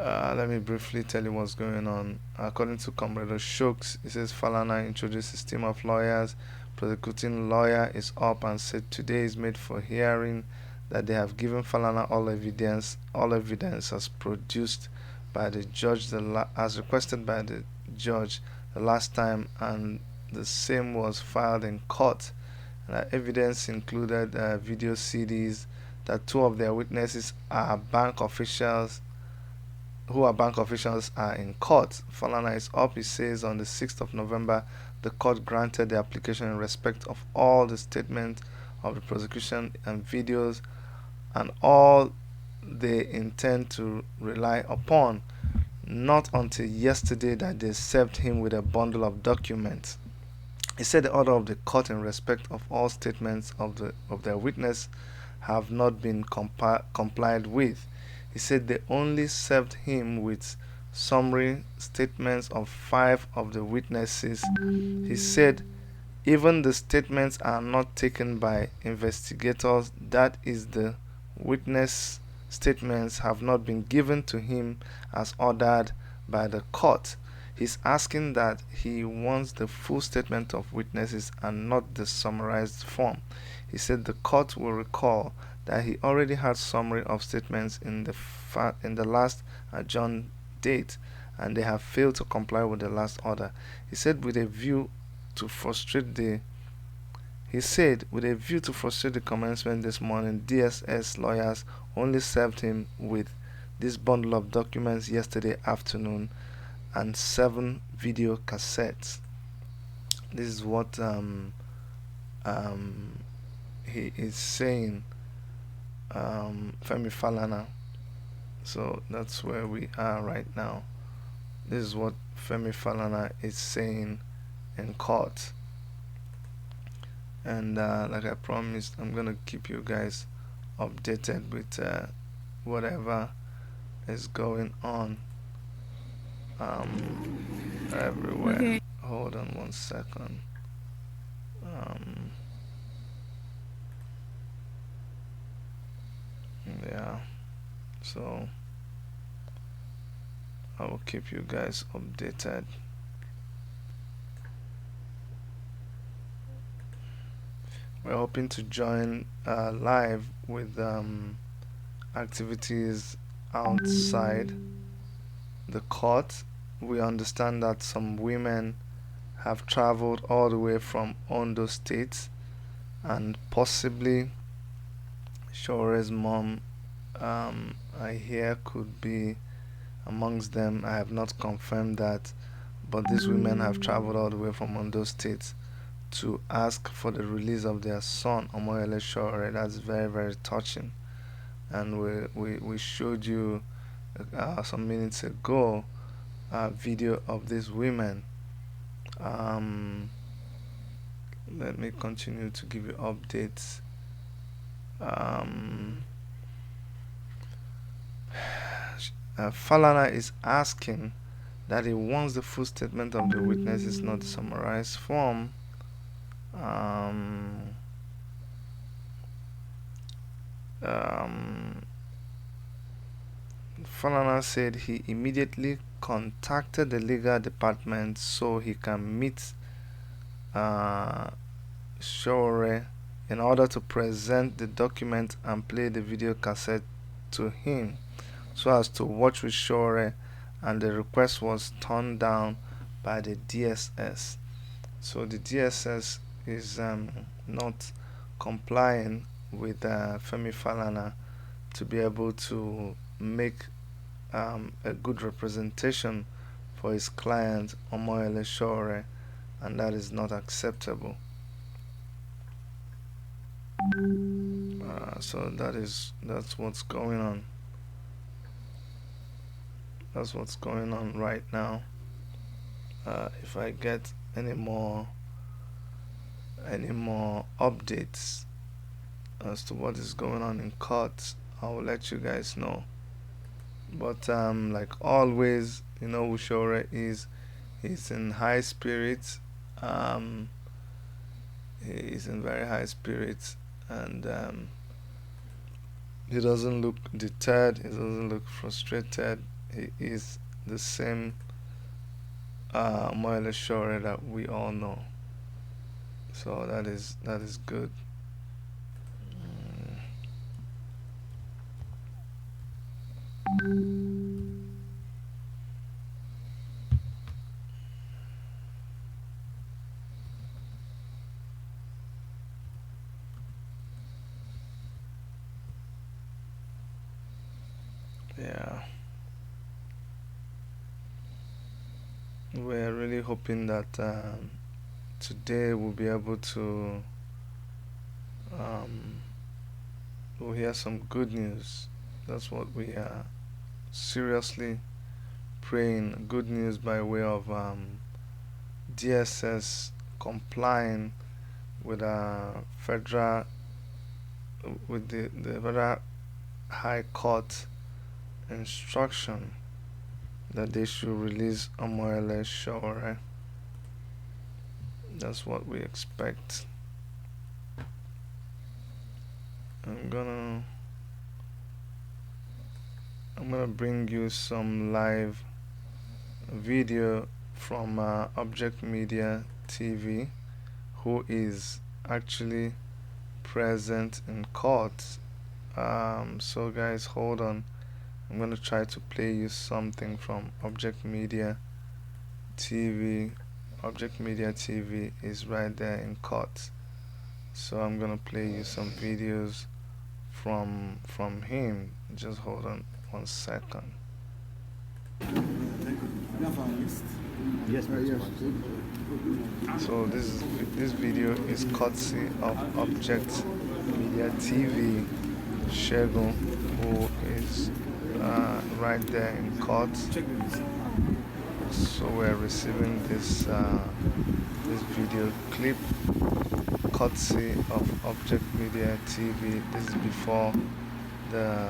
Let me briefly tell you what's going on. According to Comrade Shokes, it says Falana introduced his team of lawyers. Prosecuting lawyer is up and said today is made for hearing, that they have given Falana all evidence as produced by the judge, as requested by the judge the last time, and the same was filed in court. Evidence included video CDs that two of their witnesses are bank officials are in court. Falana is up, he says, on the 6th of November, the court granted the application in respect of all the statements of the prosecution and videos and all they intend to rely upon. Not until yesterday that they served him with a bundle of documents. He said the order of the court in respect of all statements of their witness have not been complied with. He said they only served him with summary statements of 5 of the witnesses. He said even the statements are not taken by investigators, that is, the witness statements have not been given to him as ordered by the court. He's asking that he wants the full statement of witnesses and not the summarized form. He said the court will recall that he already had summary of statements in the last adjourned date, and they have failed to comply with the last order. He said with a view to frustrate the commencement this morning, DSS lawyers only served him with this bundle of documents yesterday afternoon and 7 video cassettes. This is what he is saying, Femi Falana. So that's where we are right now. This is what Femi Falana is saying in court. And like I promised, I'm gonna keep you guys updated with whatever is going on everywhere. Okay. Hold on one second. Yeah, so I will keep you guys updated. We're hoping to join live with activities outside the court. We understand that some women have traveled all the way from Ondo State, and possibly Sowore's mom, I hear, could be amongst them. I have not confirmed that, but these women have traveled all the way from Ondo State to ask for the release of their son, Omoyele Sowore. That's very, very touching. And we showed you some minutes ago a video of these women. Let me continue to give you updates. Falana is asking that he wants the full statement of the witnesses, not the summarized form. Falana said he immediately contacted the legal department so he can meet Sowore in order to present the document and play the video cassette to him so as to watch with Sowore, and the request was turned down by the DSS. So the DSS is not complying with Femi Falana to be able to make a good representation for his client Omoyele Sowore, and that is not acceptable. So that's what's going on. That's what's going on right now. If I get any more updates as to what is going on in court, I will let you guys know. But like always, you know who Sowore is. He's in high spirits. He is in very high spirits, and he doesn't look deterred. He doesn't look frustrated. he is the same Moyle Sowore that we all know. So that is good. Mm, yeah, we're really hoping that today we'll be able to um, we'll hear some good news. That's what we are seriously praying. Good news by way of DSS complying with federal with the federal high court instruction that they should release Omoyele Sowore. That's what we expect. I'm gonna I'm gonna bring you some live video from Object Media TV, who is actually present in court. So guys, hold on. I'm gonna try to play you something from Object Media TV. Object Media TV is right there in court. So I'm gonna play you some videos from him. Just hold on 1 second. Yes, yes. So this video is courtesy of Object Media TV. Shegun, who is right there in court. So we're receiving this video clip courtesy of Object Media TV. This is before the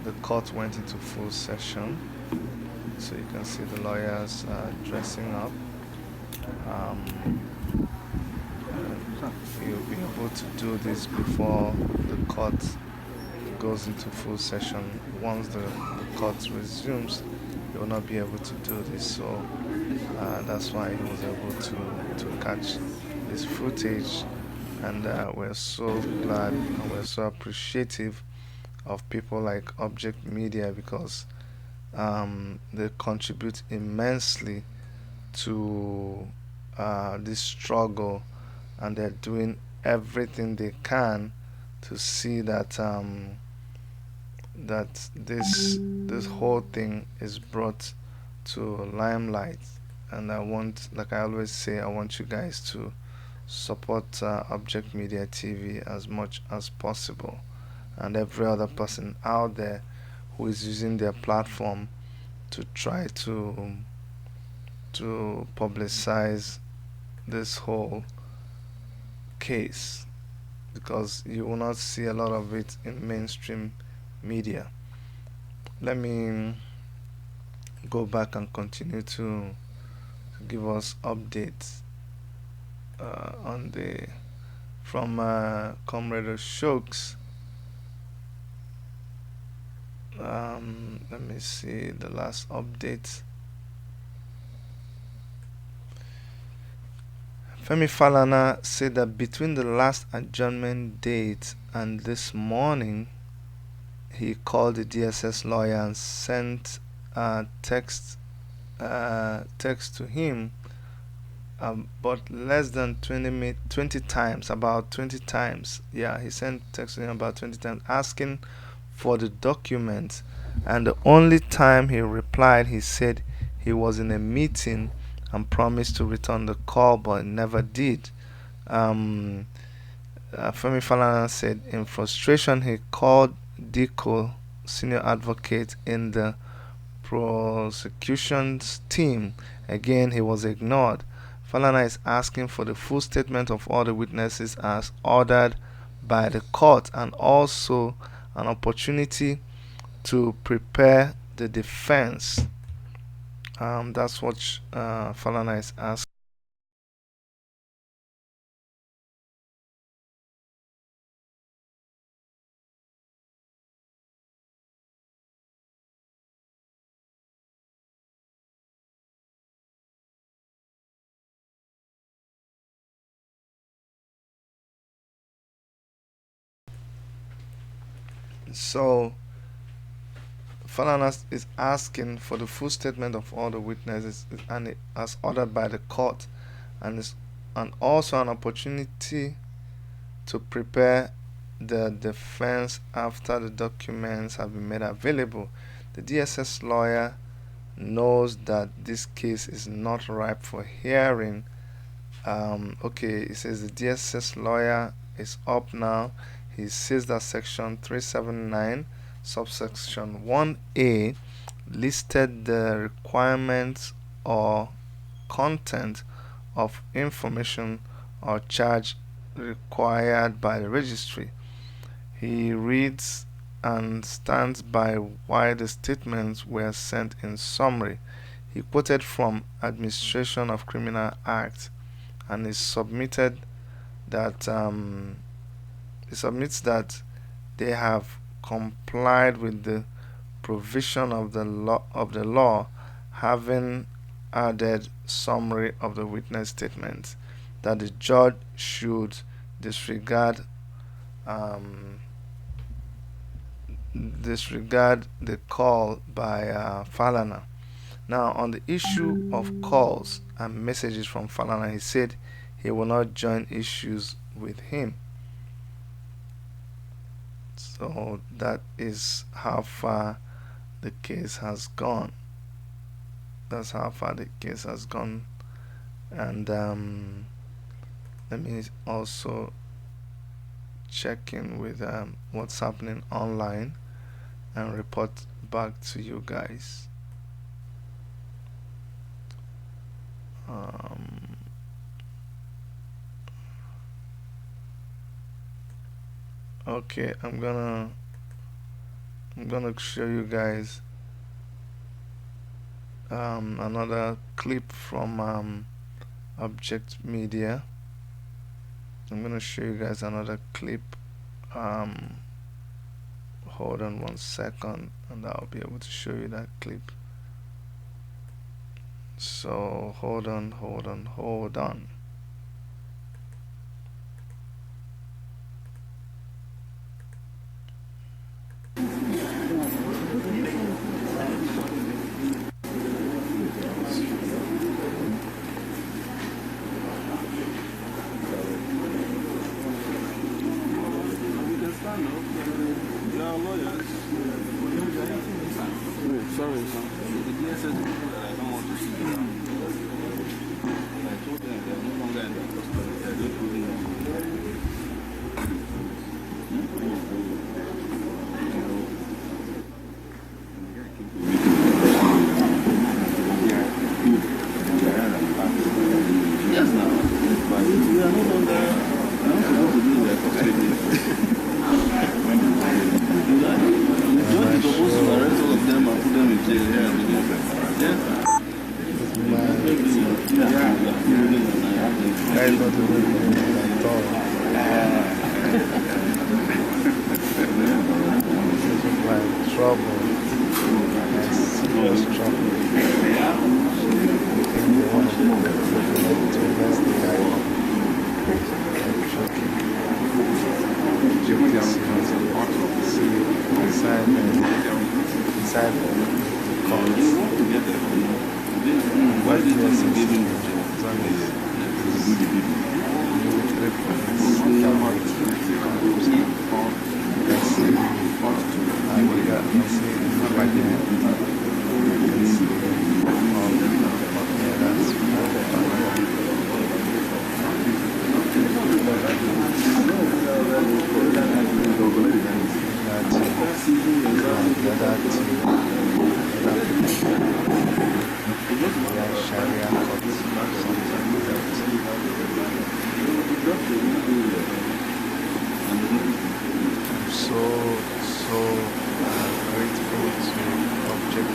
the court went into full session. So you can see the lawyers dressing up. Um, you'll be able to do this before the court goes into full session. Once the court resumes, you will not be able to do this. So that's why he was able to catch this footage. And we're so glad and we're so appreciative of people like Object Media because they contribute immensely to this struggle, and they're doing everything they can to see that this whole thing is brought to limelight. And I want, like I always say, I want you guys to support Object Media TV as much as possible, and every other person out there who is using their platform to try to publicize this whole case, because you will not see a lot of it in mainstream media. Let me go back and continue to give us updates on the from Comrade Shokes. Let me see the last update. Femi Falana said that between the last adjournment date and this morning, he called the DSS lawyer and sent text to him, but less than 20 times, about 20 times. Yeah, he sent text to him about 20 times asking for the documents, and the only time he replied, he said he was in a meeting and promised to return the call, but never did. Femi Falana said in frustration he called Diko, senior advocate in the prosecution's team. Again, he was ignored. Falana is asking for the full statement of all the witnesses as ordered by the court, and also an opportunity to prepare the defense. That's what Falana is asking. So Falana is asking for the full statement of all the witnesses, and as ordered by the court, and also an opportunity to prepare the defense after the documents have been made available. The DSS lawyer knows that this case is not ripe for hearing. Okay, it says the DSS lawyer is up now. He says that section 379 subsection 1A listed the requirements or content of information or charge required by the registry. He reads and stands by why the statements were sent in summary. He quoted from Administration of Criminal Act, and he submitted that he submits that they have complied with the provision of the law, having added summary of the witness statements, that the judge should disregard the call by Falana. Now, on the issue of calls and messages from Falana, he said he will not join issues with him. So that is how far the case has gone. That's how far the case has gone. And let me also check in with what's happening online and report back to you guys. Okay, I'm gonna show you guys another clip from Object Media. I'm gonna show you guys another clip. Hold on 1 second, and I'll be able to show you that clip. So hold on. Sorry, sir. The DSS people that I don't want to see them. I told them they are no longer in the custody. They are just doing yes, now. But we are no longer supposed to be in their custody. The judge is supposed to arrest all of them and put them in jail here in the yes, trouble. Serious trouble. Inside the courts. What do you see giving so grateful to Objectv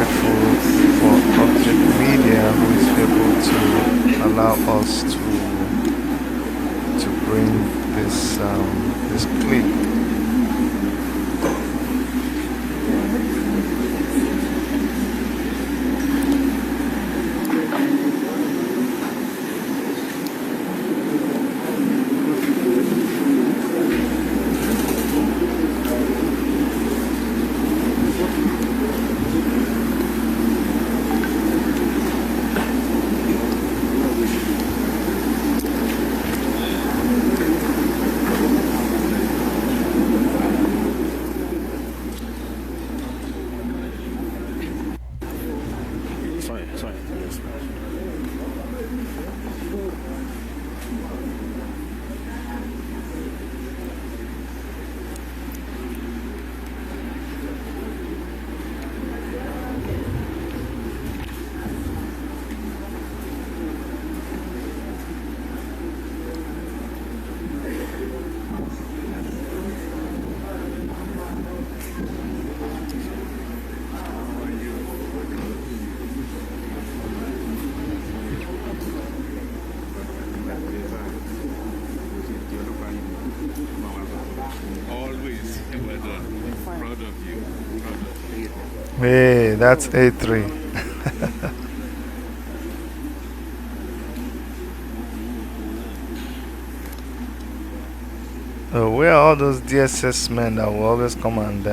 grateful for Object Media, who is able to allow us to bring this clip. Always, well done. Proud of you. Proud of you. Hey, that's A3. Where are all those DSS men that will always come and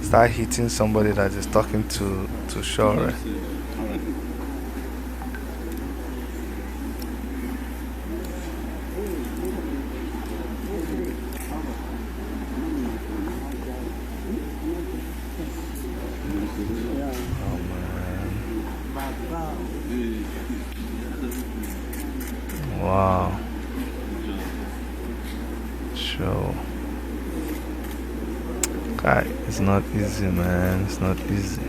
start hitting somebody that is talking to Sowore? Wow. Sure. God, it's not easy, man. It's not easy.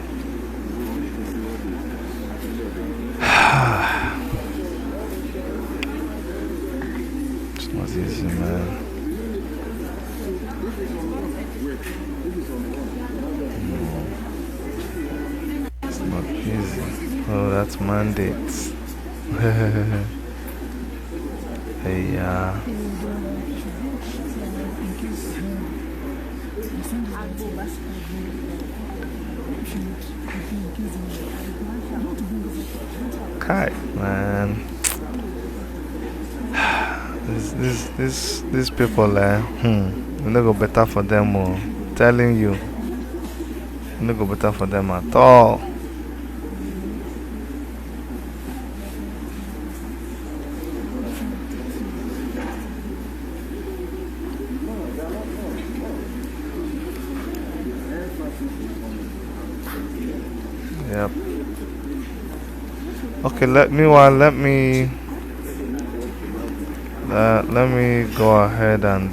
It's not easy, man. It's not easy. Oh, that's mandates. Hey, Kai, man. These people, you no go better for them. Oh, telling you, no go better for them at all. Yep. Okay, let me go ahead and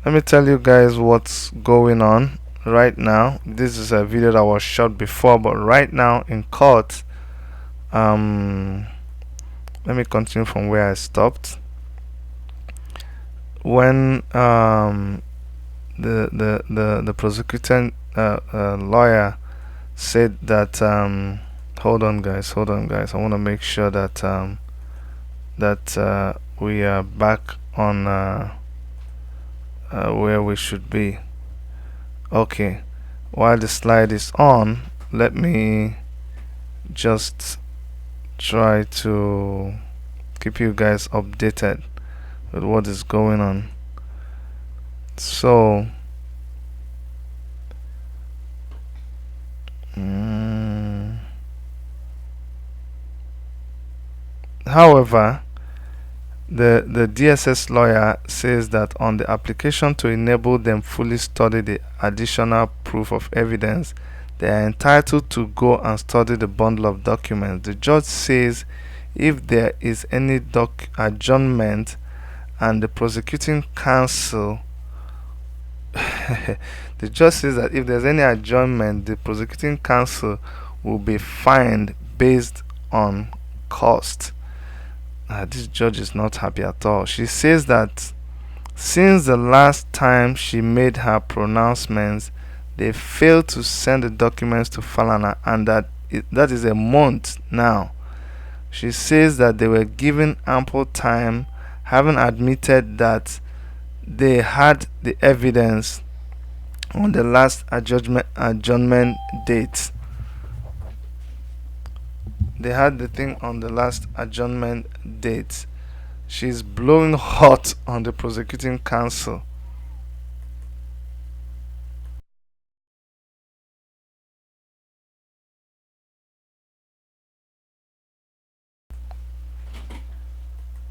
let me tell you guys what's going on right now. This is a video that was shot before, but right now in court, let me continue from where I stopped. When the prosecuting lawyer said that hold on guys, I want to make sure that we are back on where we should be. Okay, while the slide is on, let me just try to keep you guys updated with what is going on. So however, the DSS lawyer says that on the application to enable them fully study the additional proof of evidence, they are entitled to go and study the bundle of documents. The judge says if there is any adjournment and the prosecuting counsel the judge says that if there's any adjournment, the prosecuting counsel will be fined based on cost. This judge is not happy at all. She says that Since the last time she made her pronouncements, they failed to send the documents to Falana, and that is a month now. She says that they were given ample time, having admitted that they had the evidence on the last adjournment date. They had the thing on the last adjournment date. She's blowing hot on the prosecuting counsel.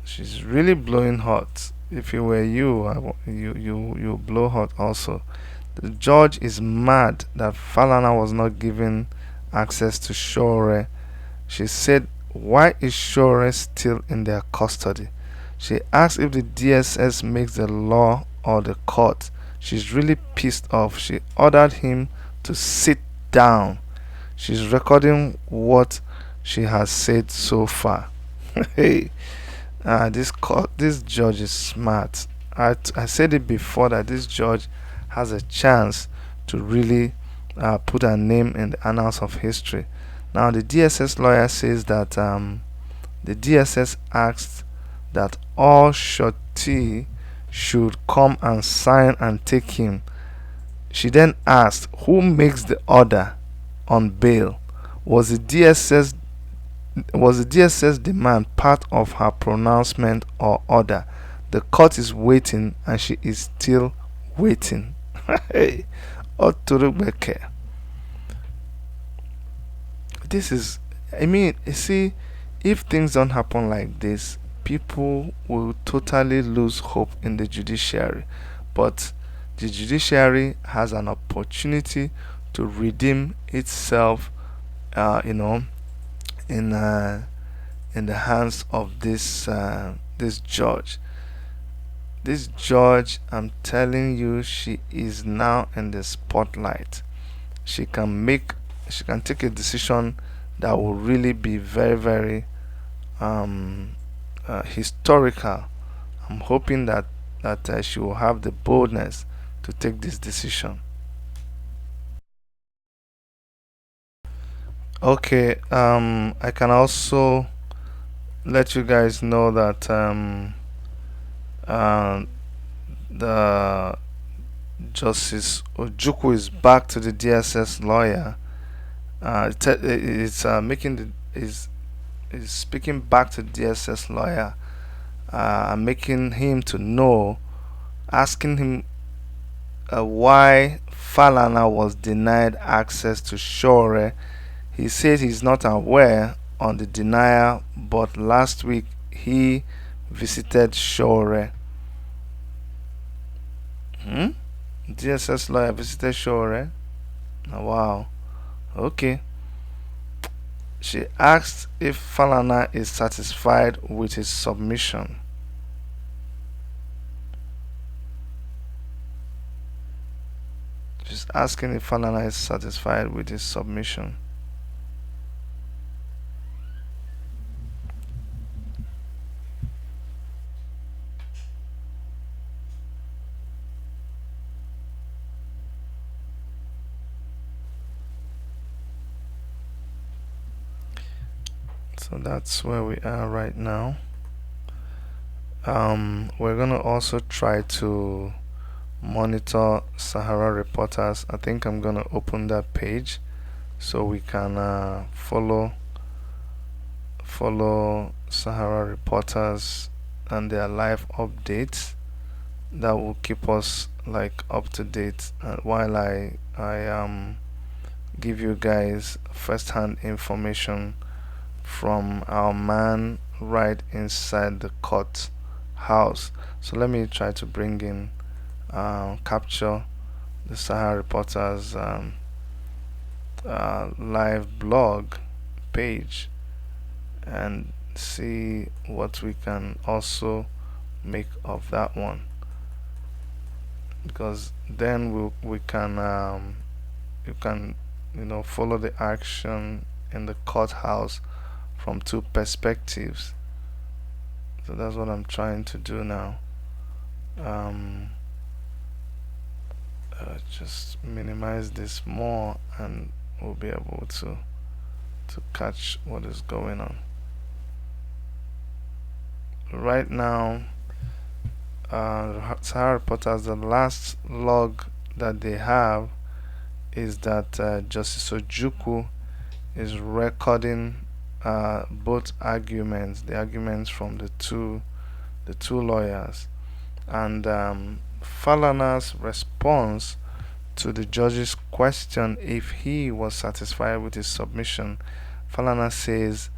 She's really blowing hot. If it were you, you blow hot also. The judge is mad that Falana was not given access to Sowore. She said, "Why is Sowore still in their custody?" She asked if the DSS makes the law or the court. She's really pissed off. She ordered him to sit down. She's recording what she has said so far. Hey, this judge is smart. I said it before that this judge has a chance to really put her name in the annals of history. Now the DSS lawyer says that the DSS asked that all shorty should come and sign and take him. She then asked who makes the order on bail. Was the DSS demand part of her pronouncement or order? The court is waiting and she is still waiting. Hey, Oturubeke. This is, I mean, you see, if things don't happen like this, people will totally lose hope in the judiciary. But the judiciary has an opportunity to redeem itself, you know, in the hands of this judge. This judge, I'm telling you, she is now in the spotlight. She can take a decision that will really be very, very historical. I'm hoping that she will have the boldness to take this decision. Okay, I can also let you guys know that uh, the Justice Ojukwu is back to the DSS lawyer. It's making the is speaking back to the DSS lawyer, making him to know, asking him why Falana was denied access to Sowore. He says he's not aware on the denial, but last week he visited Sowore. DSS lawyer visited Sowore. Oh, wow. Okay. She asked if Falana is satisfied with his submission. She's asking if Falana is satisfied with his submission. So that's where we are right now. We're gonna also try to monitor Sahara Reporters. I think I'm gonna open that page so we can follow Sahara Reporters and their live updates. That will keep us like up to date while I give you guys first-hand information from our man right inside the court house. So let me try to bring in capture the Sahara Reporters live blog page and see what we can also make of that one, because then we can you can follow the action in the courthouse from two perspectives. So that's what I'm trying to do now. Um, just minimize this more, and we'll be able to catch what is going on. Right now, Sahara Reporters, the last log that they have is that Justice Ojukwu is recording both arguments, the arguments from the two lawyers, and Falana's response to the judge's question if he was satisfied with his submission. Falana says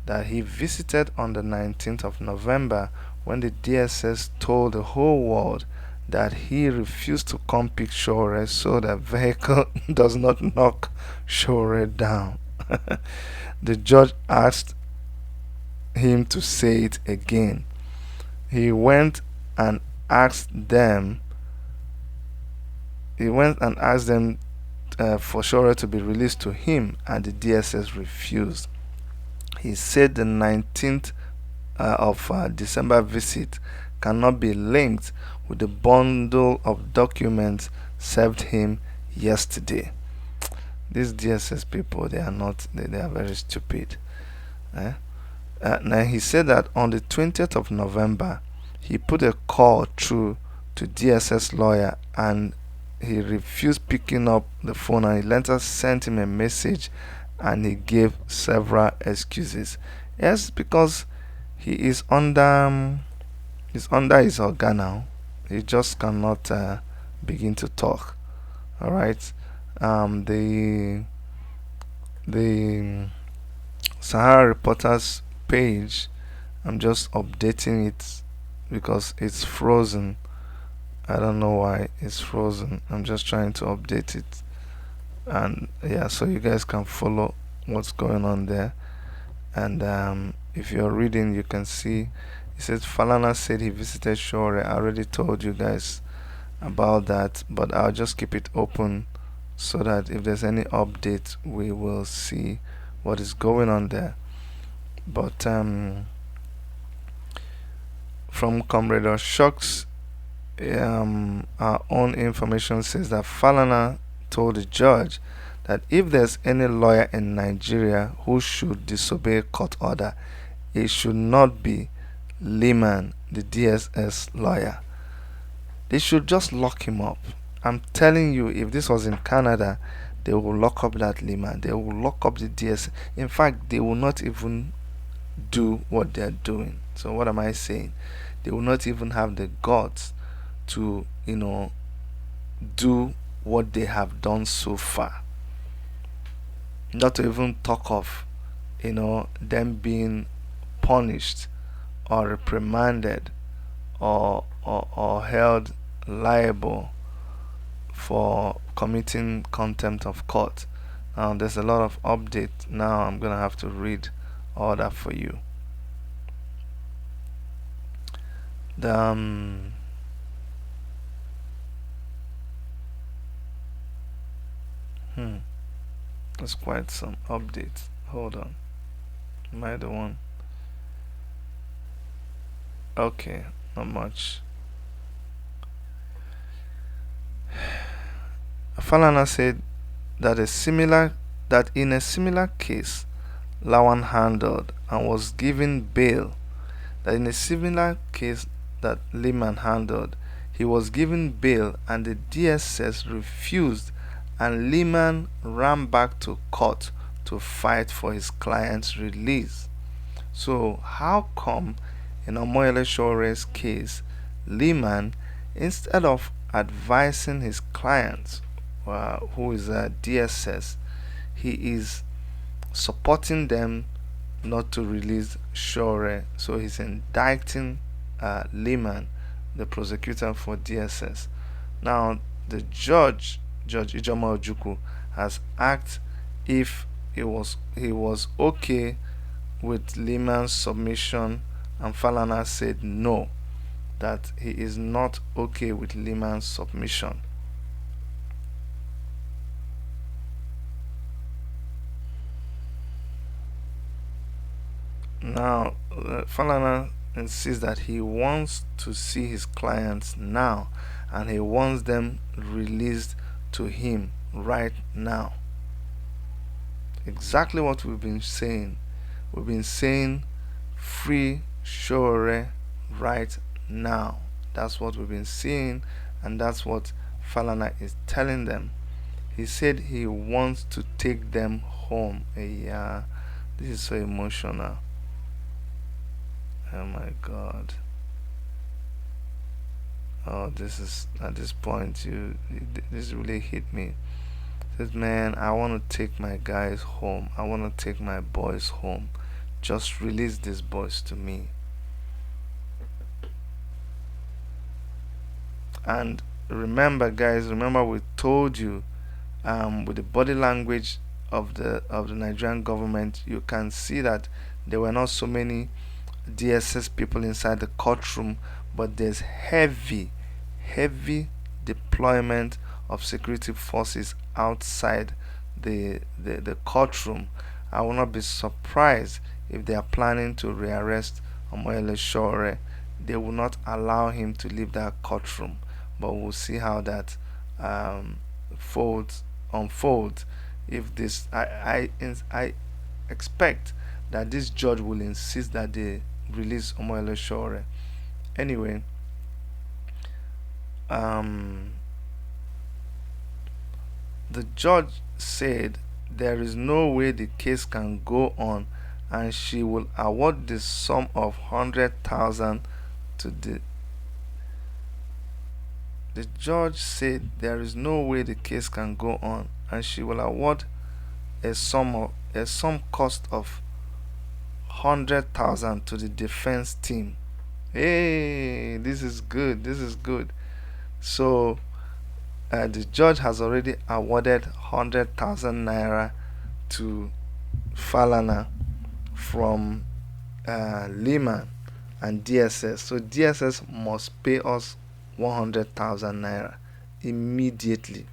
that he visited on the 19th of November when the DSS told the whole world that he refused to come pick Sowore so that vehicle does not knock Sowore down. The judge asked him to say it again. He went and asked them for Sowore to be released to him, and the DSS refused. He said the 19th of December visit cannot be linked with the bundle of documents served him yesterday. These DSS people, they are very stupid. Now he said that on the 20th of November, he put a call through to DSS lawyer and he refused picking up the phone, and he later sent him a message and he gave several excuses. Yes, because he is under his organ now. He just cannot begin to talk. All right. The Sahara Reporters page, I'm just updating it because it's frozen. I don't know why it's frozen. I'm just trying to update it, and yeah, so you guys can follow what's going on there. And if you're reading, you can see it says Falana said he visited Sowore. I already told you guys about that, but I'll just keep it open so that if there's any update, we will see what is going on there. But from Comrade Oshok's our own information says that Falana told the judge that if there's any lawyer in Nigeria who should disobey court order, it should not be Lehman, the DSS lawyer. They should just lock him up. I'm telling you, if this was in Canada, they will lock up that Lehman. They will lock up the DSS. In fact, they will not even do what they're doing. So what am I saying? They will not even have the guts to do what they have done so far, not to even talk of them being punished or reprimanded or held liable for committing contempt of court. There's a lot of update now. I'm gonna have to read all that for you. That's quite some updates. Hold on. Am I the one? Okay, not much. Falana said that in a similar case Lawan handled and was given bail, that in a similar case that Lehman handled, he was given bail and the DSS refused, and Lehman ran back to court to fight for his client's release. So how come in Omoyele Showore's case, Lehman, instead of advising his client, who is a DSS, he is supporting them not to release Sowore? So he's indicting Lehman, the prosecutor for DSS. Now the Judge Ijoma Ojukwu, has asked if he was okay with Lehman's submission, and Falana said no, that he is not okay with Lehman's submission. Now Falana insists that he wants to see his clients now, and he wants them released to him right now. Exactly what we've been saying. We've been saying free Sowore right now. That's what we've been seeing, and that's what Falana is telling them. He said he wants to take them home. Yeah, this is so emotional. Oh my God. Oh, this is at this point. This really hit me. He says, man, I want to take my guys home. I want to take my boys home. Just release these boys to me. And remember, guys, remember we told you, with the body language of the Nigerian government, you can see that there were not so many DSS people inside the courtroom, but there's heavy deployment of security forces outside the courtroom. I will not be surprised if they are planning to rearrest Omoyele Sowore. They will not allow him to leave that courtroom, but we'll see how that unfolds. If this, I expect that this judge will insist that they release Omoyele Sowore. Anyway, the judge said there is no way the case can go on, and she will award the sum of 100,000 to the judge said there is no way the case can go on, and she will award a sum cost of 100,000 to the defense team. Hey, this is good. This is good. So the judge has already awarded 100,000 naira to Falana from Lehman and DSS. So DSS must pay us 100,000 naira immediately.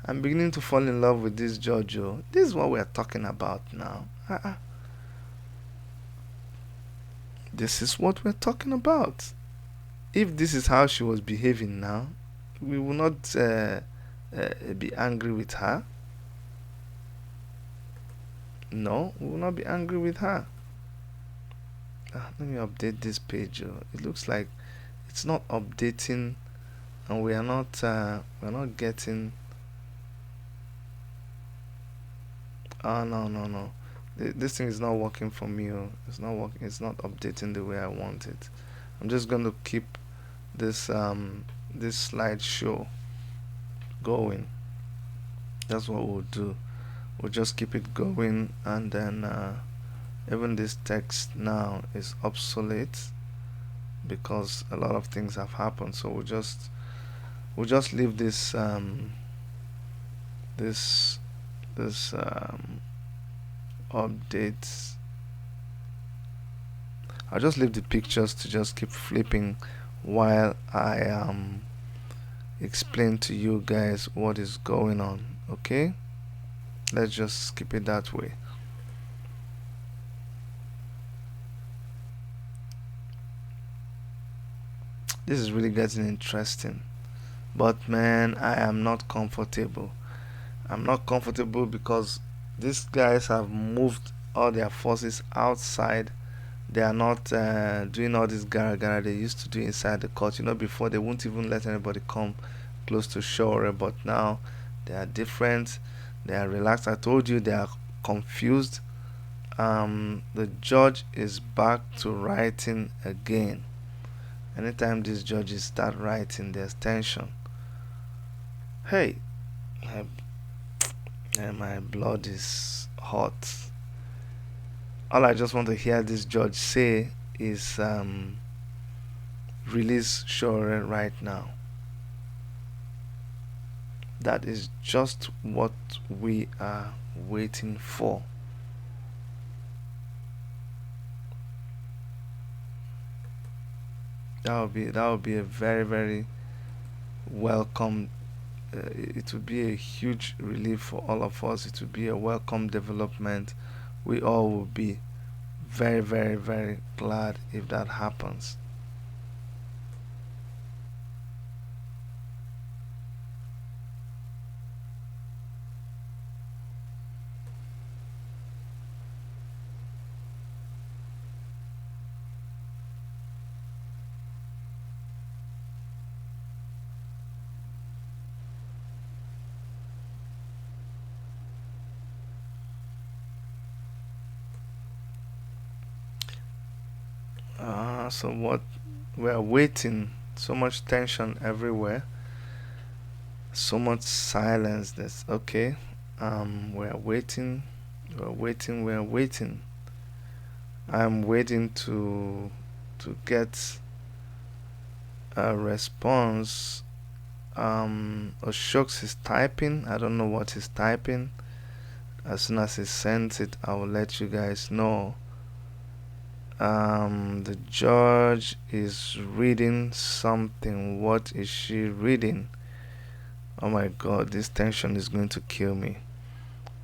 I'm beginning to fall in love with this judge. Oh. This is what we're talking about now. This is what we're talking about. If this is how she was behaving now, we will not be angry with her. No, we will not be angry with her. Let me update this page. It looks like it's not updating, and we're not getting. Oh, no. This thing is not working for me. It's not working. It's not updating the way I want it. I'm just going to keep this this slideshow going. That's what we'll do. We'll just keep it going, and then even this text now is obsolete because a lot of things have happened. So we'll just leave this updates. I'll just leave the pictures to just keep flipping while I explain to you guys what is going on. Okay, let's just keep it that way. This is really getting interesting, but man, I am not comfortable. I'm not comfortable because these guys have moved all their forces outside. They are not doing all this gara they used to do inside the court. Before they wouldn't even let anybody come close to Sowore, but now they are different. They are relaxed. I told you they are confused. The judge is back to writing again. Anytime these judges start writing, there's tension. Hey, my blood is hot. All I just want to hear this judge say is release Sowore right now. That is just what we are waiting for. That would be a very, very welcome. It would be a huge relief for all of us. It would be a welcome development. We all will be very, very, very glad if that happens. So what? We're waiting. So much tension everywhere. So much silence. That's okay. We're waiting. We're waiting. We're waiting. I'm waiting to get a response. Oshoks is typing. I don't know what he's typing. As soon as he sends it, I will let you guys know. The judge is reading something. What is she reading? Oh my god, this tension is going to kill me.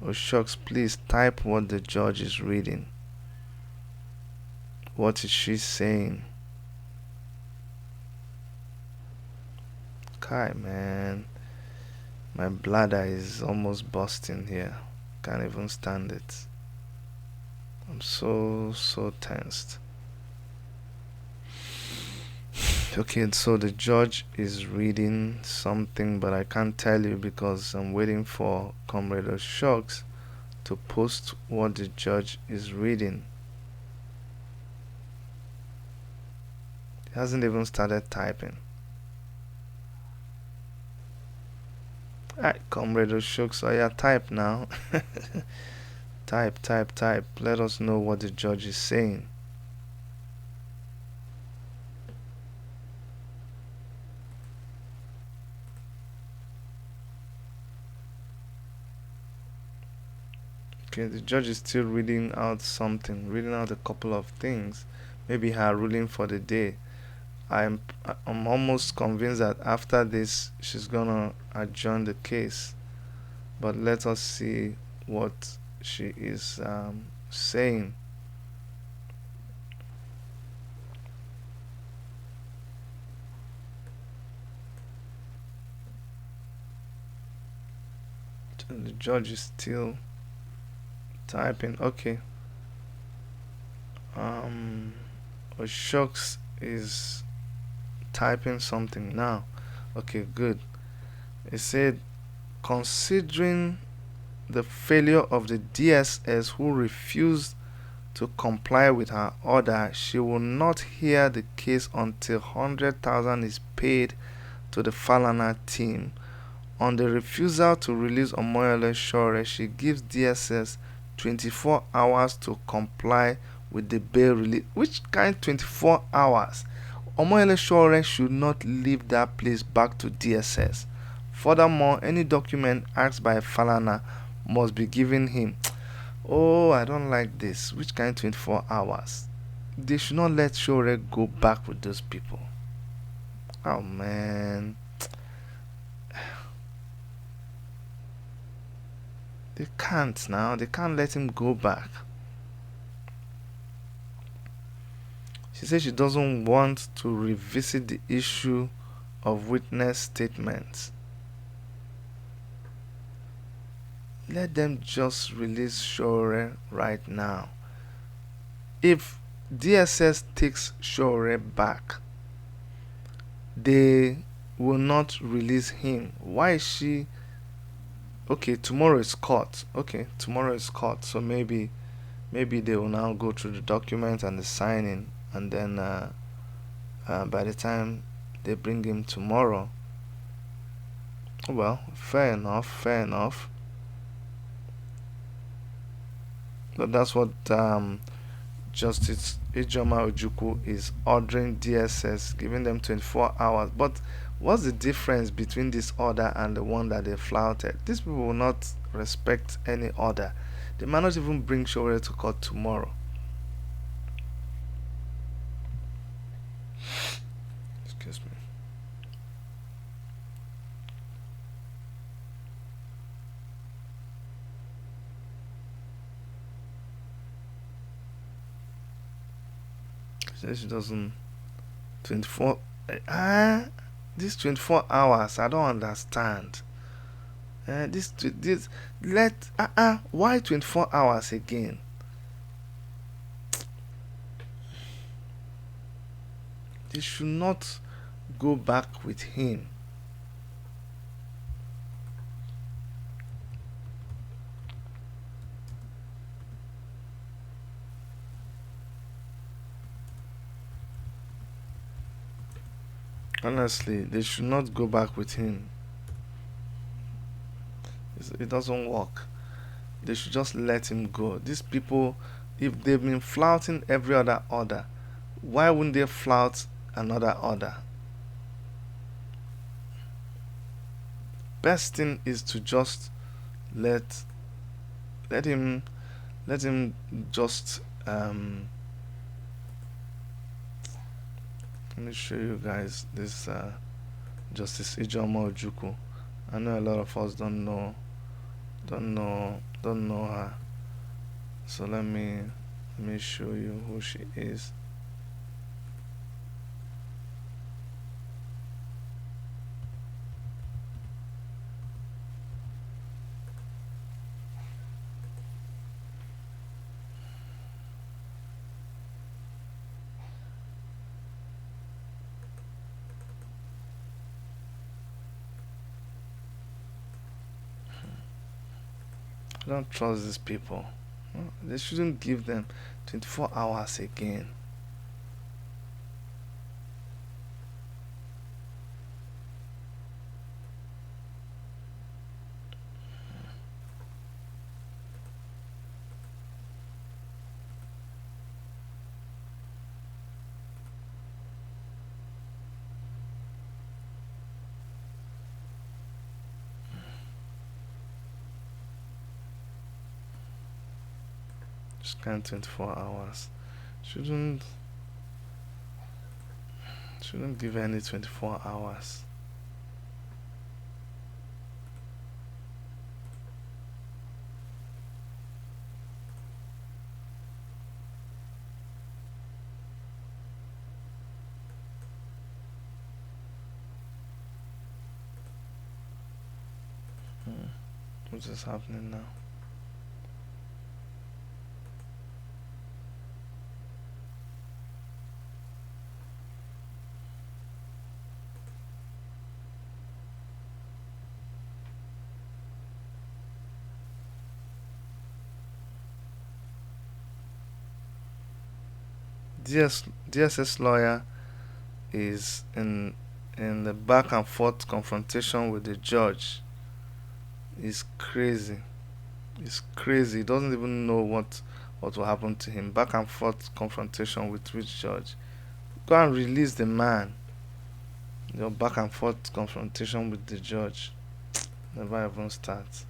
Oh shucks, please type what the judge is reading. What is she saying? Kai, man. My bladder is almost busting here. Can't even stand it. I'm so tensed. Okay, so the judge is reading something, but I can't tell you because I'm waiting for Comrade Oshoks to post what the judge is reading. He hasn't even started typing. Alright, Comrade Oshoks, oh yeah, type now. Type. Let us know what the judge is saying. Okay, the judge is still reading out something, reading out a couple of things. Maybe her ruling for the day. I'm I'm almost convinced that after this she's gonna adjourn the case. But let us see what she is saying. The judge is still typing. Okay. Oshoks is typing something now. Okay, good. It said, considering the failure of the DSS who refused to comply with her order, she will not hear the case until 100,000 is paid to the Falana team. On the refusal to release Omoyele Sowore, she gives DSS 24 hours to comply with the bail release. Which kind 24 hours? Omoyele Sowore should not leave that place back to DSS. Furthermore, any document asked by Falana must be given him. Oh, I don't like this. Which kind 24 hours? They should not let Sowore go back with those people. Oh man. They can't now. They can't let him go back. She says she doesn't want to revisit the issue of witness statements. Let them just release Sowore right now. If DSS takes Sowore back, they will not release him. Why is she? Okay, tomorrow is court. Okay, tomorrow is court. So maybe they will now go through the documents and the signing, and then by the time they bring him tomorrow, well, fair enough. But that's what Justice Ijoma Ojukwu is ordering DSS, giving them 24 hours. But what's the difference between this order and the one that they flouted? These people will not respect any order. They might not even bring Sowore to court tomorrow. Excuse me. She doesn't 24 ah this 24 hours I don't understand. This let why 24 hours again? They should not go back with him. Honestly, they should not go back with him. It doesn't work. They should just let him go. These people, if they've been flouting every other order, why wouldn't they flout another order? Best thing is to just let let him let him just let me show you guys this Justice Ijoma Ojukwu. I know a lot of us don't know her. So let me show you who she is. I don't trust these people. They shouldn't give them 24 hours again. Just can't 24 hours. Shouldn't shouldn't give any 24 hours. What's just happening now? DSS lawyer is in the back and forth confrontation with the judge. It's crazy. It's crazy. He doesn't even know what will happen to him. Back and forth confrontation with which judge? Go and release the man. Your back and forth confrontation with the judge. Never even start.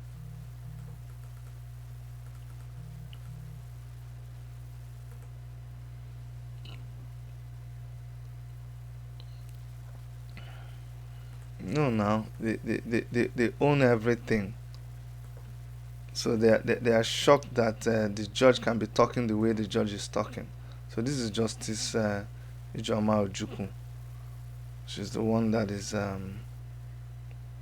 No, now they own everything. So they are shocked that the judge can be talking the way the judge is talking. So this is Justice Ijoma Ojukwu. She's the one that is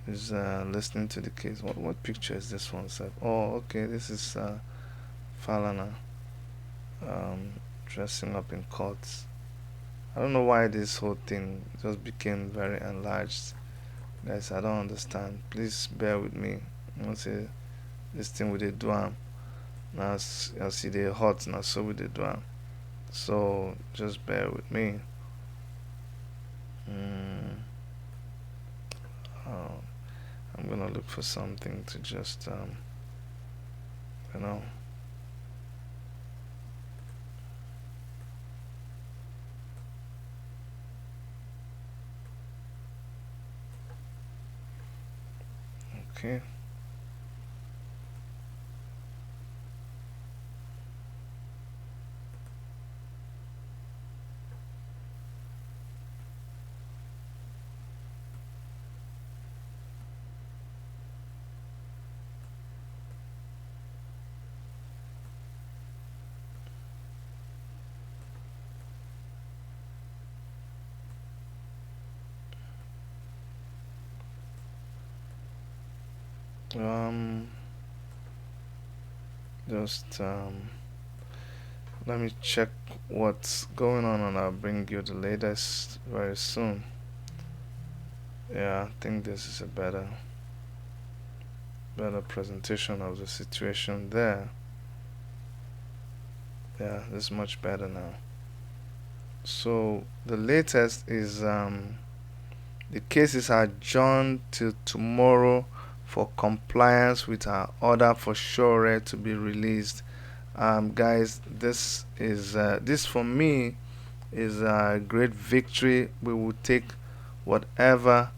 listening to the case. What picture is this one, sir? Oh, okay. This is Falana dressing up in courts. I don't know why this whole thing just became very enlarged, guys. I don't understand. Please bear with me. I say this thing with the do now. I see the hot now, so with the do. So just bear with me. Oh, I'm gonna look for something to just you know. Okay. Um, just let me check what's going on, and I'll bring you the latest very soon. Yeah, I think this is a better presentation of the situation there. Yeah, this is much better now. So the latest is the case is adjourned till tomorrow for compliance with our order for Sowore to be released. Guys, this for me is a great victory. We will take whatever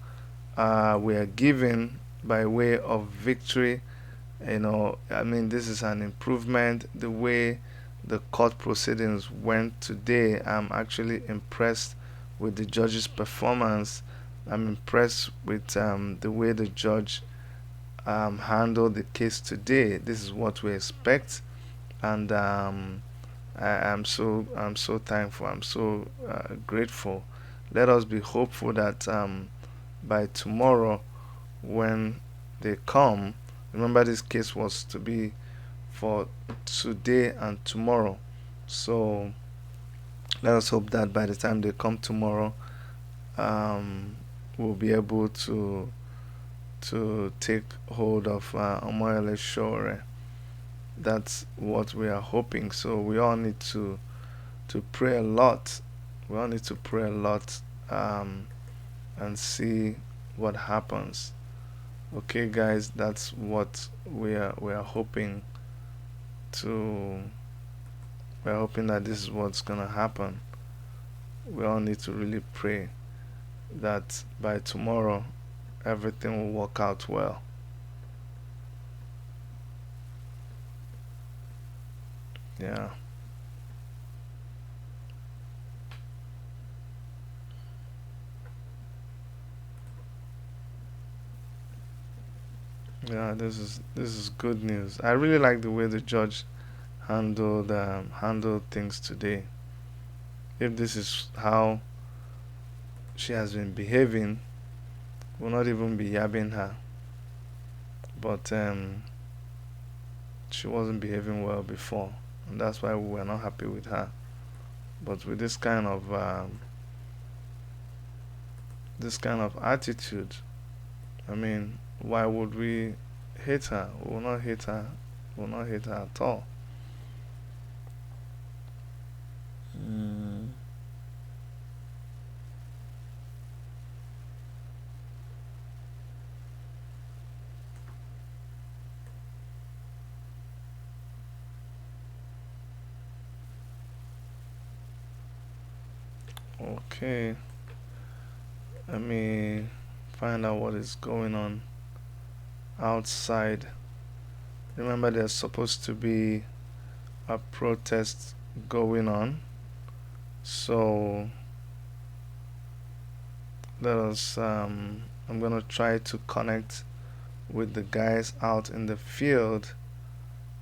we are given by way of victory. I mean, this is an improvement. The way the court proceedings went today, I'm actually impressed with the judge's performance. I'm impressed with the way the judge handled the case today. This is what we expect, and I'm so thankful. I'm so grateful. Let us be hopeful that by tomorrow, when they come, remember this case was to be for today and tomorrow. So let us hope that by the time they come tomorrow, we'll be able to take hold of Omoyele Sowore. That's what we are hoping. So we all need to pray a lot. We all need to pray a lot and see what happens. Okay, guys, that's what we are hoping to. We're hoping that this is what's gonna happen. We all need to really pray that by tomorrow everything will work out well. Yeah. Yeah, this is good news. I really like the way the judge handled things today. If this is how she has been behaving, we'll not even be yabbing her. But she wasn't behaving well before, and that's why we were not happy with her. But with this kind of attitude, I mean, why would we hate her? We will not hate her. We will not hate her at all. Mm. Okay, let me find out what is going on outside. Remember, there's supposed to be a protest going on. So I'm gonna try to connect with the guys out in the field.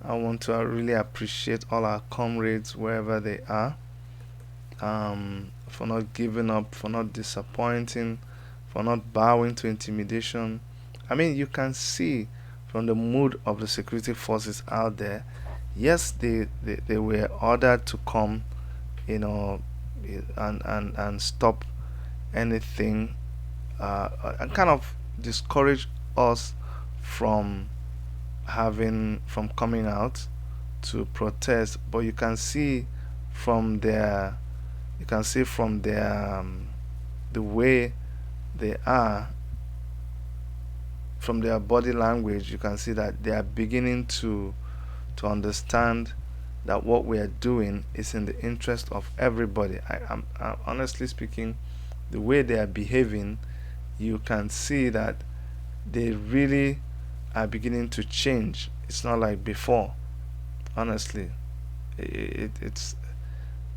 I want to really appreciate all our comrades wherever they are, for not giving up, for not disappointing, for not bowing to intimidation. I mean, you can see from the mood of the security forces out there. Yes, they were ordered to come, you know, and stop anything, and kind of discourage us from from coming out to protest. But from their you can see from their the way they are, from their body language, you can see that they are beginning to understand that what we are doing is in the interest of everybody. Honestly speaking, the way they are behaving, you can see that they really are beginning to change. It's not like before. Honestly, it's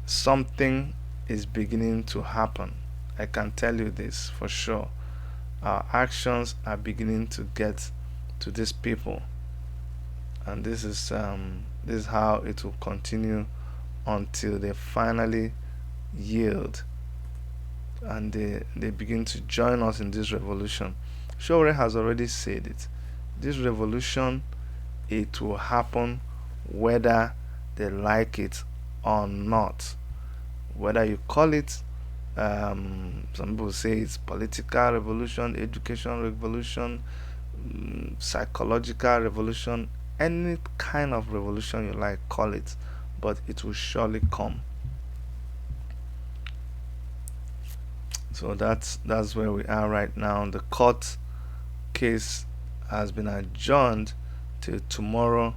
something is beginning to happen. I can tell you this for sure. Our actions are beginning to get to these people, and this is how it will continue until they finally yield and they begin to join us in this revolution. Sowore has already said it. This revolution, it will happen whether they like it or not. Whether you call it, some people say it's political revolution, education revolution, psychological revolution, any kind of revolution you like, call it, but it will surely come. So that's where we are right now. The court case has been adjourned till tomorrow.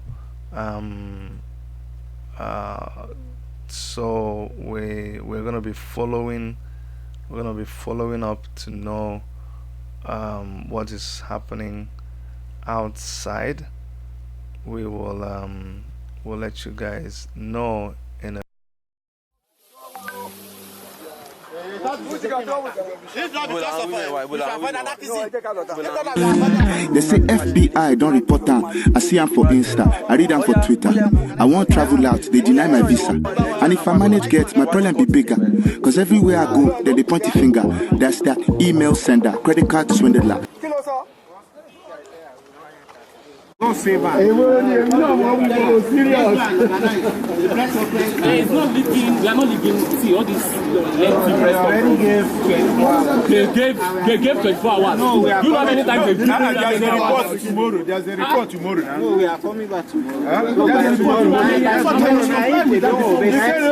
So we're gonna be following up to know what is happening outside. We will we'll let you guys know in a They say FBI don't report am. I see am for Insta, I read am for Twitter. I won't travel out, they deny my visa. And if I manage get, my problem be bigger. Cause everywhere I go, they point a finger. That's that email sender, credit card swindler. Don't say that. It's not leaking. We are not leaking. See all this. They gave 24 hours. No, we are. You know how many times they give? There's a report tomorrow. There's a report tomorrow. No, we are coming back tomorrow.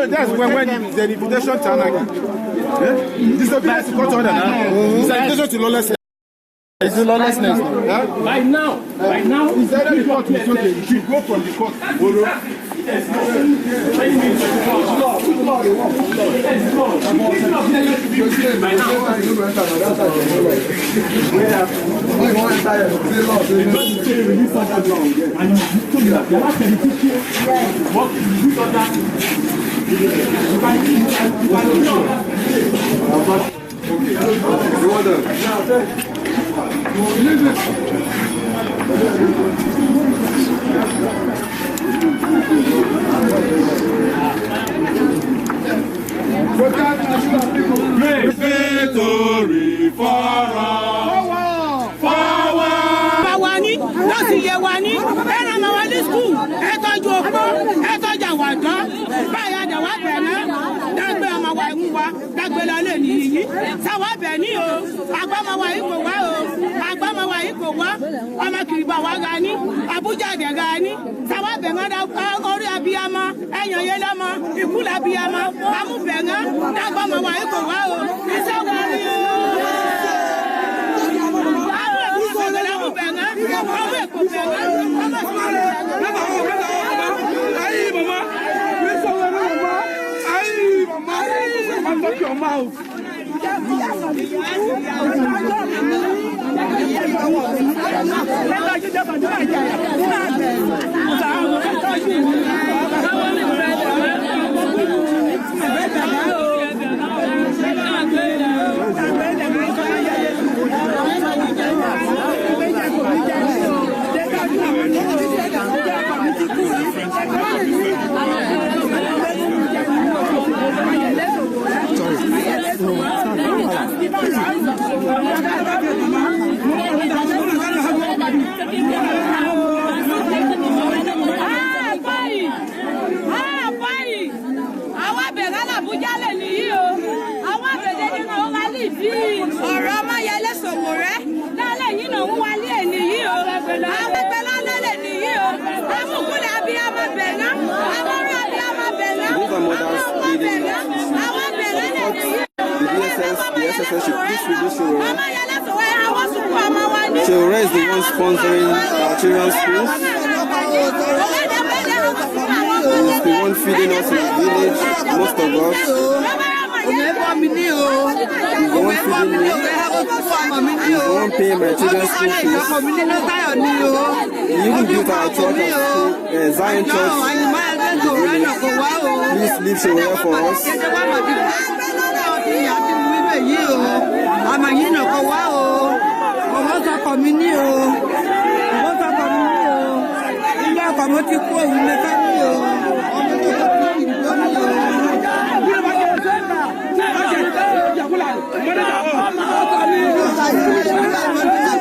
That's when the invitation to anarchy. This is a court order now. It's an invitation to lawlessness. It's a lawlessness. Right now. Is that the court? You should go from the court. Victory for all. Bawani, láti yẹ wa ní, ẹ̀rọ ma wá ní skul, ẹ̀tọ́jú òpó, ẹ̀tọ́jú àwàdán, báyà dẹ̀ wá bẹ̀ náà, dágbé ọmọ wa ń wá, dágbé lọ lè ní yìí, sáwọ́ bẹ̀ ní o, àgbọ́mọ wa yìí kò wá o, àgbọ́mọ wa yìí kò wá, ọmọ kìrìbà wa ga ní, Àbújá dẹ̀ ga ní, sáwọ́ bẹ̀ wọ́n dá orí abiyamọ, ẹ̀yàn yé lọ́mọ, ìkúlẹ̀ abiyamọ, amúbẹ̀ náà, dágbọ́mọ wa yìí kò wá o, iṣẹ́ wa ní o. Shut your mouth. Ọ̀rọ̀ ọmọ yẹlé Sowore lálẹ́ yìí náà ń wálé ẹ̀ nìyí o. Àwọn ẹgbẹ́ lálẹ́ lè nìyí o. Amúkúlẹ̀ abiyamọ bẹ̀ná. Àwọn ọ̀rọ̀ abiyamọ bẹ̀ná. Àwọn ọmọ bẹ̀ná. Àwọn bẹ̀ná lè nìyí o. The SSS should please reduce Sowore. Ọmọ yẹlé Sowore àwọn sùkú ọmọ wa ní. Sowore is the one sponsoring children's schools. He's the one feeding us in the village, most of us. He's the one feeding me. He's the one paying my children's school fees. He even built our church, Zion Church. Please leave Sowore for us.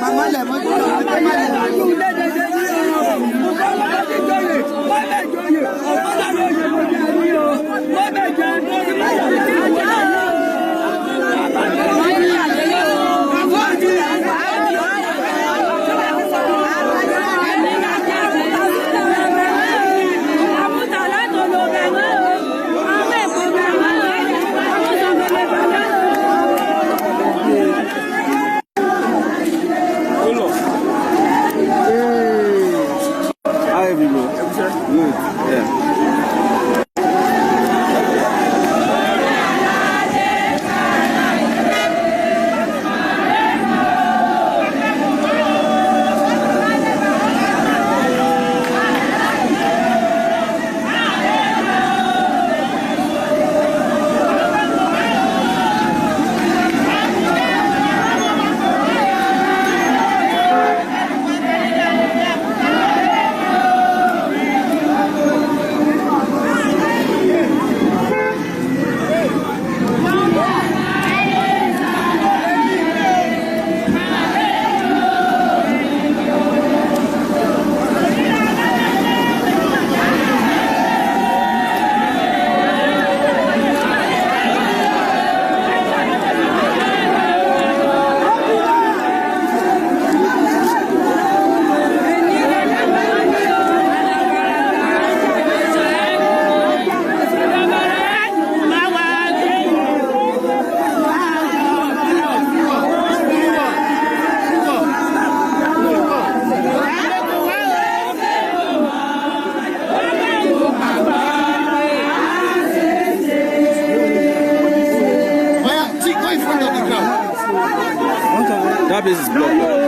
Mama That place is blocked.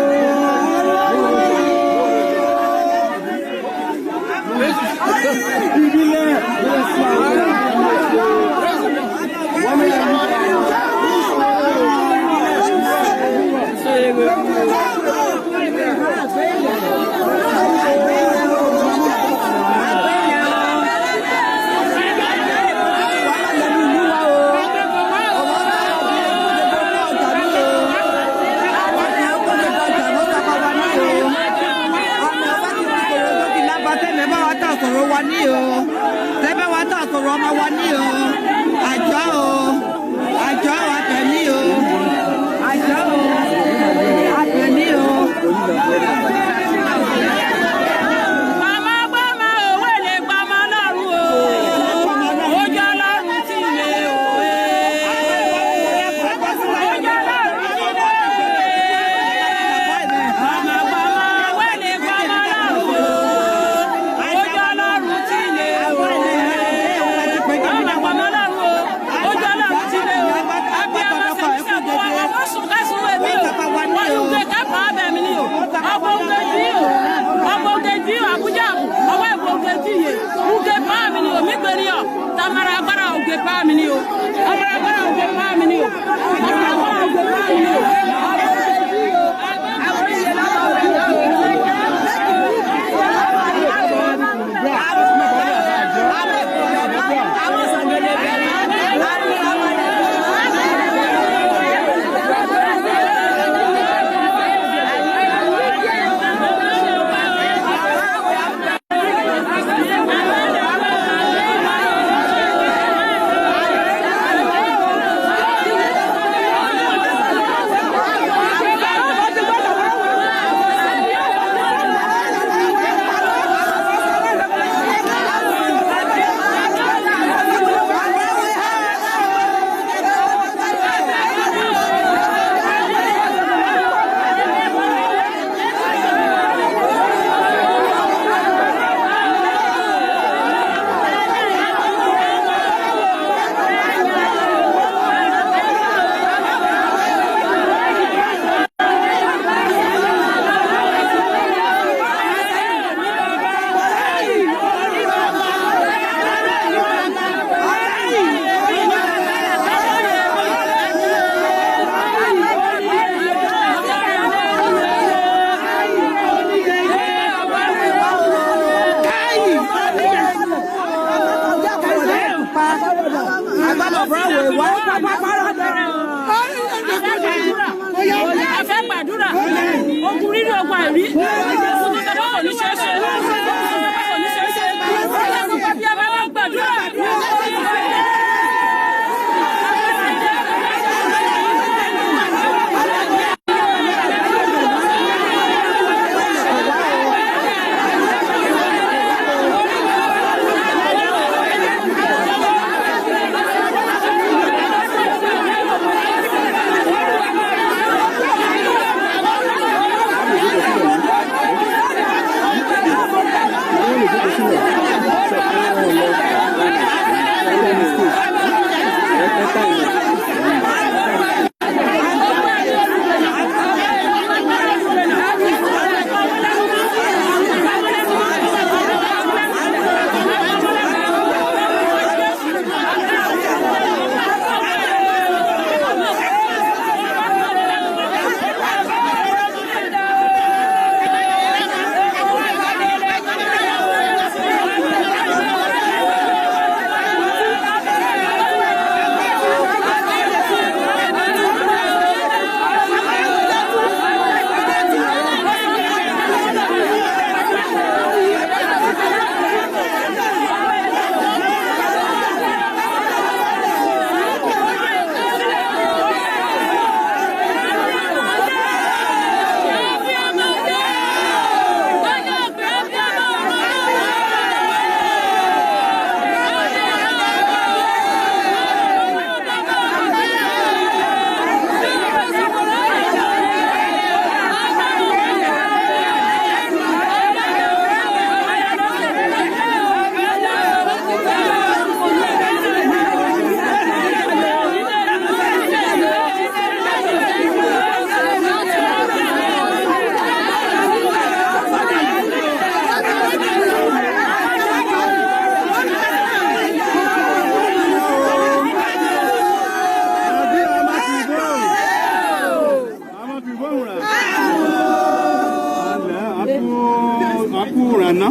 Aku rana.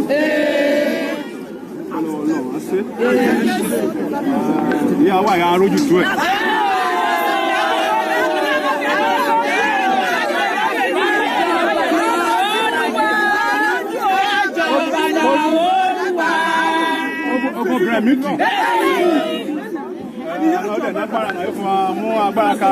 Ya wa ya roju tu e. Ogo gramiti. Ọdẹ nagbara na fún mú agbára ka.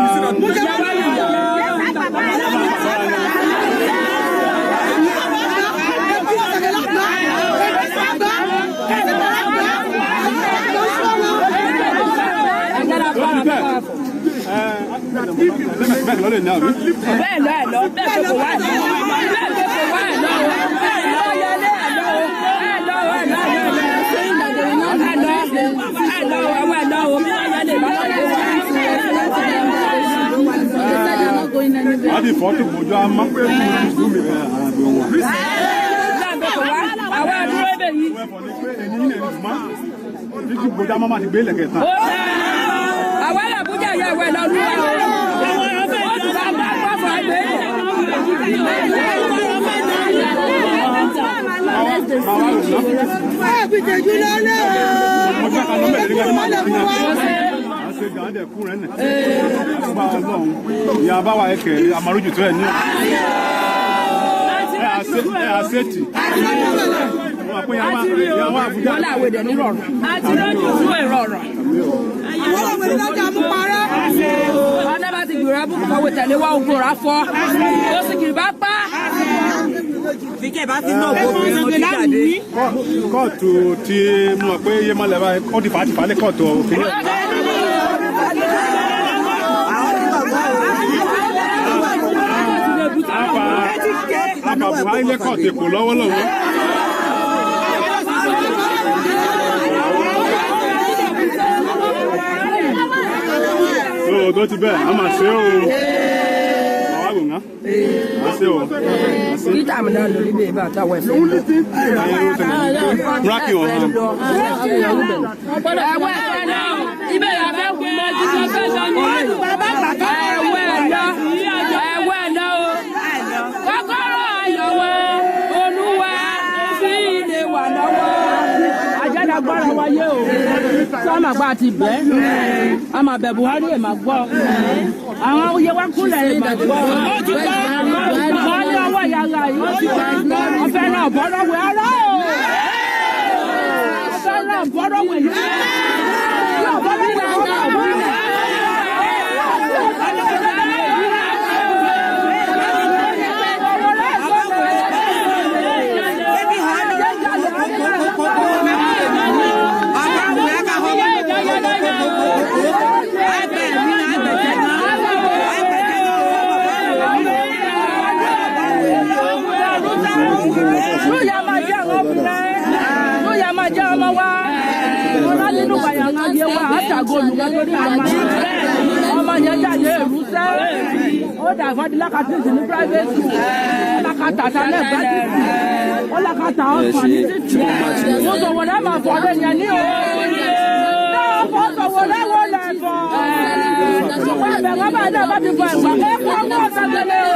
Adi foto mojo ama. Àwa dúró ebe yìí. Títí gbọ́dọ̀ mama ti gbé lẹ̀kẹ̀ tán. Àwa l'Abuja ya we lọ lu wa. Ó ti bá bá pa fa gbé. Bi te ju lo le. Mo ja ka no me ri ga ma ti na. Se ga de ku re ne. Ba Ọlọ́run. Ya ba wa eke amaruju to e ni. Aseti. Wọ́n láwọ̀ èdè ní rọrùn. Àti lójú fún ìrọ̀rùn. Àwọn ọmọ ìlú lọ́jà mú parọ́. Ọ̀nà bá ti gbìyànjú bùkún kọ̀wé tẹ̀lé wá ogun rà fọ́. Ó sì kìí bá pa. Fíkẹ́ bá ti náà gbogbo ìlú ti jáde. Kóòtù ti mọ̀ pé Yémọ́lẹ̀ bá ó ti fà ní kóòtù òfin. Buhari lẹ́kọ̀ọ́ ti kò lọ́wọ́lọ́wọ́. Tó ti bẹ́ẹ̀, a máa ṣe o. Àwọn àgùnà. A ṣe o. Títà mi náà lórí bèbè àtàwọn ẹ̀fọ́. Rákì ọ̀hún. Ẹ̀wẹ̀ náà, ibẹ̀ yà fẹ́ kú mọ́ títí ọ̀fẹ́ sọ ní. Ẹ̀wẹ̀ náà. Kọ́kọ́rọ́ ayọ̀wẹ̀ Olúwa fi ilé wà lọ́wọ́. Àjẹ́dàgbára wáyé o. Sọ́mà pa ti bẹ́. A máa bẹ̀ Buhari ẹ̀ máa gbọ́. Àwọn oyè wá kúnlẹ̀ ẹ̀ máa gbọ́. Ó ti gbọ́. Wọ́n ní ọwọ́ ìyára yìí. Ọ̀fẹ́ náà bọ́dọ̀ wẹ̀ ara o. Ọ̀fẹ́ náà bọ́dọ̀ wẹ̀ yìí. Ọmọ yẹn jáde èrú sẹ́, ó dàgbà di lákàtí sí ní private school, lákàtà sálẹ̀ private school, ó lákàtà ọ̀sán ní títì. Mo sọ̀wọ́ náà máa fọ́ lẹ́yìn ẹni o. Náà fọ́ sọ̀wọ́ lẹ́wọ́ lẹ́fọ̀. Ṣùgbọ́n ìbẹ̀rẹ̀ bá dẹ̀ bá ti fọ ẹ̀gbọ́n kẹ́kọ̀ọ́ mọ́ ọ̀sán tẹ́lẹ̀ o.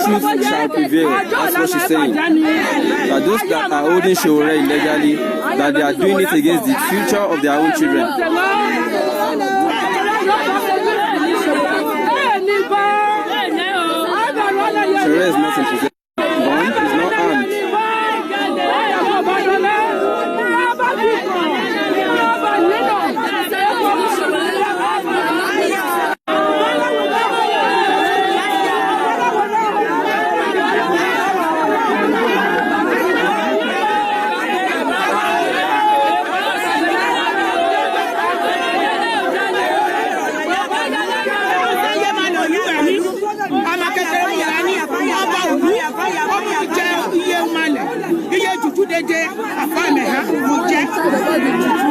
Truth shall prevail. That's what she's saying. That those that are holding Sowore illegally, that they are doing it against the future of their own children. Sowore is not in possession. One is not armed. dédé àfàmì ha mo jẹ́.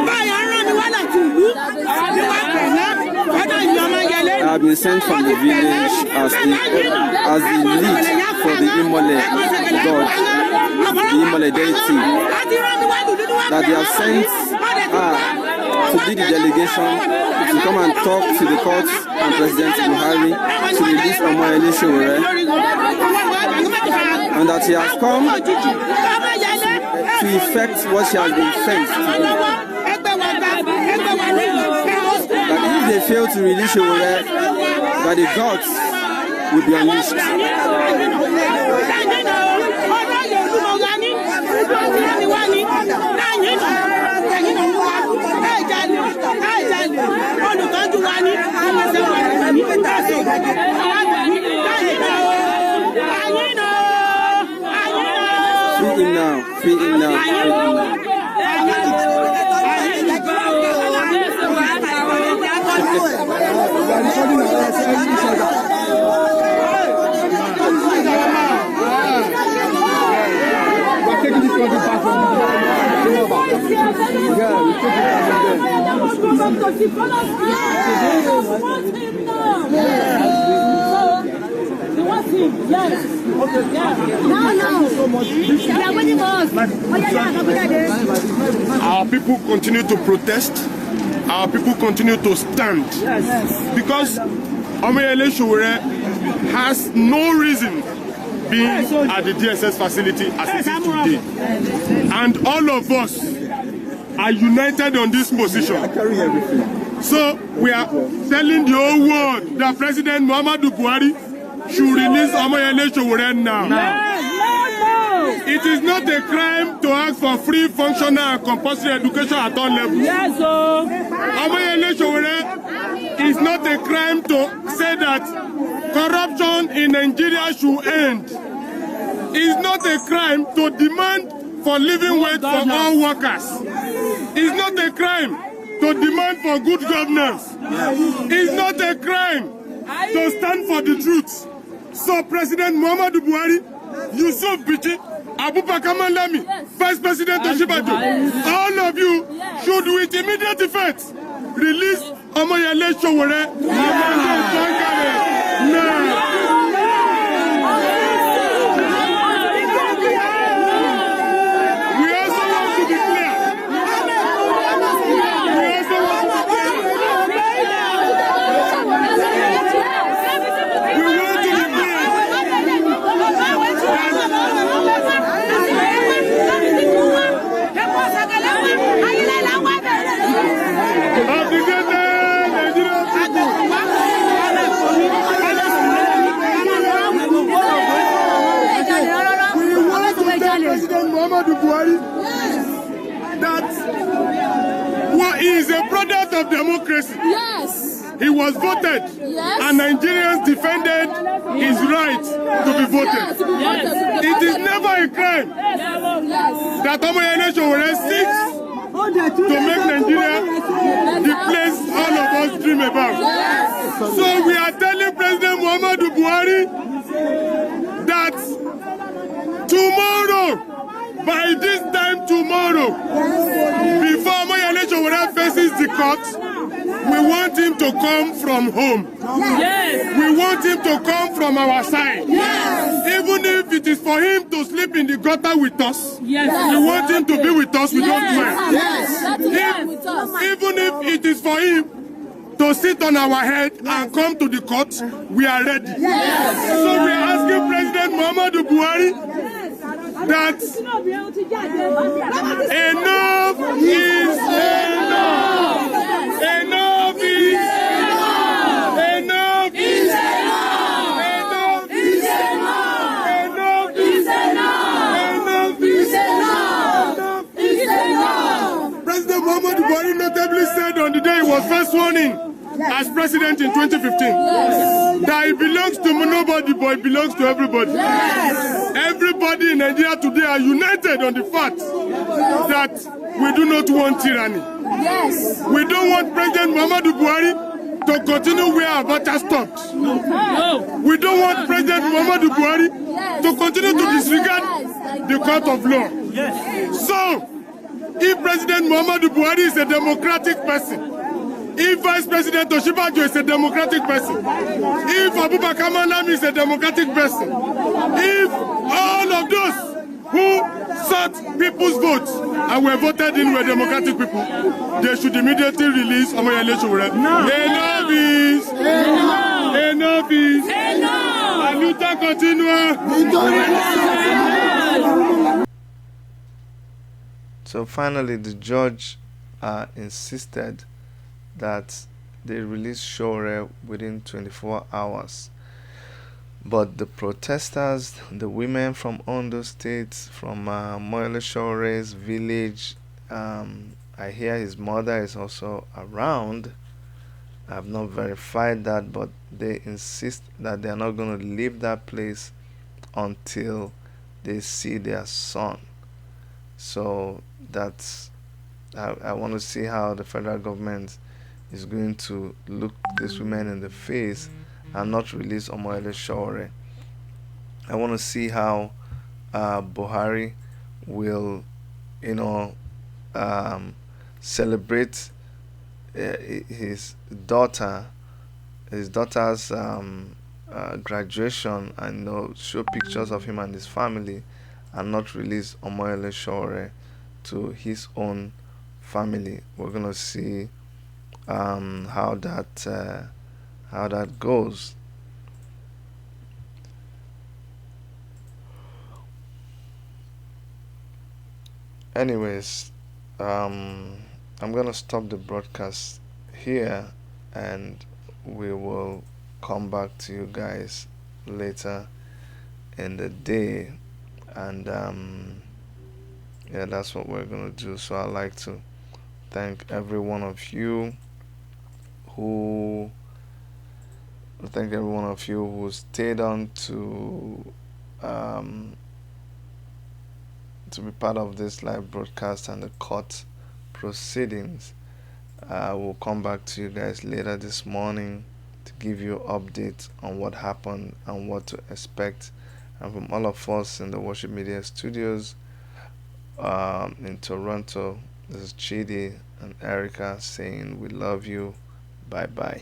Báyọ̀ rán mi wá láti ìlú ní wá pẹ̀lẹ́ ọdún ìyọ̀mọ̀ yẹlé. I have been sent from the village as the lead for the Imole God, the Imole deity, that they have sent her to be the delegation to come and talk to the court and President Buhari to release Omoyele Sowore, and that he has come to effect what she has been sent to do. That if they fail to release Sowore, that the gods will be unleashed. Free him now, free him now, free him now. Our people continue to protest. Our people continue to stand. Because Omoyele Sowore has no reason being at the DSS facility as it is today. And all of us are united on this position. So we are telling the whole world that President Muhammadu Buhari should release Omoyele Sowore now. It is not a crime to ask for free, functional and compulsory education at all levels. Omoyele Sowore is not a crime to say that corruption in Nigeria should end. It's not a crime to demand for living wage for all workers. It's not a crime to demand for good governance. It's not a crime to stand for the truth. So President Muhammadu Buhari, Yusuf Bichi, Abubakar Malami, Vice President Oshibaju, all of you should with immediate effect release Omoyele Sowore now. President Muhammadu Buhari that he is a product of democracy. Yes. He was voted, and Nigerians defended his right to be voted. It is never a crime that Omoyele Sowore seeks to make Nigeria the place all of us dream about. So we are telling President Muhammadu Buhari that tomorrow, by this time tomorrow, before Omoyele Sowore faces the court, we want him to come from home. We want him to come from our side. Even if it is for him to sleep in the gutter with us, we want him to be with us. We don't mind. Even if it is for him to sit on our head and come to the court, we are ready. So we are asking President Muhammadu Buhari that enough is enough. Enough is enough. Enough is enough. Enough is enough. Enough is enough. Enough is enough. President Muhammadu Buhari notably said on the day he was first sworn in as president in 2015 that he belongs to nobody, but he belongs to everybody. Everybody in Nigeria today are united on the fact that we do not want tyranny. We don't want President Muhammadu Buhari to continue where Abacha stopped. We don't want President Muhammadu Buhari to continue to disregard the court of law. Yes. So, if President Muhammadu Buhari is a democratic person, if Vice President Oshibajo is a democratic person, if Abubakar Malami is a democratic person, if all of those who sought people's votes and were voted in were democratic people, they should immediately release Omoyele Sowore. Enough is! Enough is! La lucha continua! So finally, the judge insisted that they release Sowore within 24 hours. But the protesters, the women from Ondo State, from Moyele Sowore's village, I hear his mother is also around. I have not verified that, but they insist that they are not going to leave that place until they see their son. So that's, I want to see how the federal government is going to look these women in the face and not release Omoyele Sowore. I want to see how Buhari will, celebrate his daughter's graduation, and show pictures of him and his family, and not release Omoyele Sowore to his own family. We're gonna see how that goes. Anyways, I'm gonna stop the broadcast here, and we will come back to you guys later in the day, and yeah, that's what we're gonna do. So I'd like to thank every one of you who stayed on to be part of this live broadcast and the court proceedings. We'll come back to you guys later this morning to give you updates on what happened and what to expect. And from all of us in the Worship Media Studios in Toronto, this is Chidi and Erica saying we love you. Bye bye.